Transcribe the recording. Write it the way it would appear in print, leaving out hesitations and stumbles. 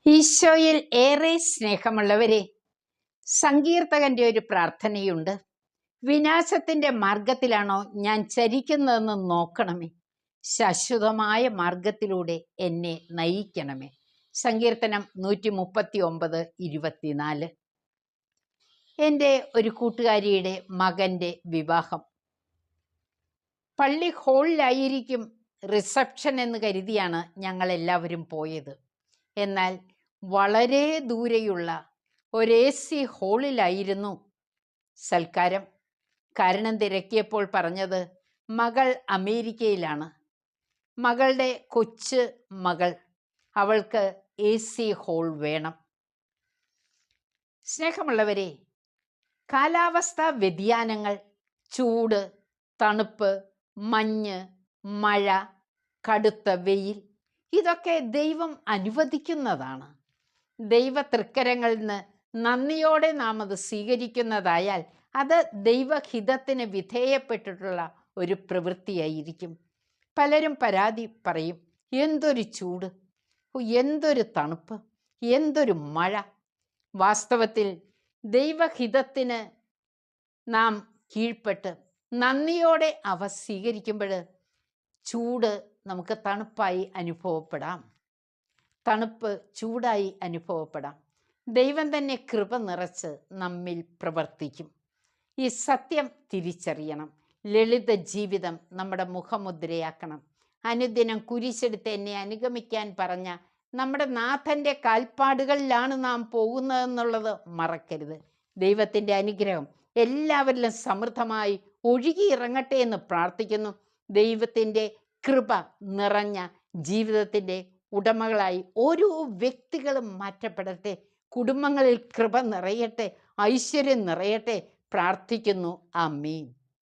ഈശോയിൽ ഏറെ സ്നേഹമുള്ളവരെ, സങ്കീർത്തകന്റെ ഒരു പ്രാർത്ഥനയുണ്ട്. വിനാശത്തിന്റെ മാർഗത്തിലാണോ ഞാൻ ചരിക്കുന്നതെന്ന് നോക്കണമേ, ശാശ്വതമായ മാർഗത്തിലൂടെ എന്നെ നയിക്കണമേ. സങ്കീർത്തനം 139:24. എൻ്റെ ഒരു കൂട്ടുകാരിയുടെ മകൻ്റെ വിവാഹം. പള്ളി ഹാളിലായിരിക്കും റിസപ്ഷൻ എന്ന് കരുതിയാണ് ഞങ്ങളെല്ലാവരും പോയത്. എന്നാൽ വളരെ ദൂരെയുള്ള ഒരു AC ഹാളിലായിരുന്നു സൽക്കാരം. കാരണം തിരക്കിയപ്പോൾ പറഞ്ഞത് മകൾ അമേരിക്കയിലാണ്, മകളുടെ കൊച്ചു മകൾ, അവൾക്ക് AC ഹാൾ വേണം. സ്നേഹമുള്ളവരെ, കാലാവസ്ഥാ വ്യതിയാനങ്ങൾ, ചൂട്, തണുപ്പ്, മഞ്ഞ്, മഴ, കടുത്ത വെയിൽ, ഇതൊക്കെ ദൈവം അനുവദിക്കുന്നതാണ്. ദൈവ തൃക്കരങ്ങളിൽ നിന്ന് നന്ദിയോടെ നാം അത് സ്വീകരിക്കുന്നതായാൽ അത് ദൈവഹിതത്തിന് വിധേയപ്പെട്ടിട്ടുള്ള ഒരു പ്രവൃത്തിയായിരിക്കും. പലരും പരാതി പറയും, എന്തൊരു ചൂട്, എന്തൊരു തണുപ്പ്, എന്തൊരു മഴ. വാസ്തവത്തിൽ ദൈവഹിതത്തിന് നാം കീഴ്പ്പെട്ട് നന്ദിയോടെ അവ സ്വീകരിക്കുമ്പോൾ ചൂട് നമുക്ക് തണുപ്പായി അനുഭവപ്പെടാം, തണുപ്പ് ചൂടായി അനുഭവപ്പെടാം. ദൈവം തന്നെ കൃപ നിറച്ച് നമ്മിൽ പ്രവർത്തിക്കും. ഈ സത്യം തിരിച്ചറിയണം. ലളിത ജീവിതം നമ്മുടെ മുഖമുദ്രയാക്കണം. അനുദിനം കുരിശെടുത്ത് എന്നെ അനുഗമിക്കാൻ പറഞ്ഞ നമ്മുടെ നാഥൻ്റെ കാൽപ്പാടുകളിലാണ് നാം പോകുന്നതെന്നുള്ളത് മറക്കരുത്. ദൈവത്തിൻ്റെ അനുഗ്രഹം എല്ലാവരിലും സമൃദ്ധമായി ഒഴുകിയിറങ്ങട്ടെ എന്ന് പ്രാർത്ഥിക്കുന്നു. ദൈവത്തിൻ്റെ കൃപ നിറഞ്ഞ ജീവിതത്തിൻ്റെ ഉടമകളായി ഓരോ വ്യക്തികളും മാറ്റപ്പെടട്ടെ. കുടുംബങ്ങളിൽ കൃപ നിറയട്ടെ, ഐശ്വര്യം നിറയട്ടെ. പ്രാർത്ഥിക്കുന്നു. ആമേൻ.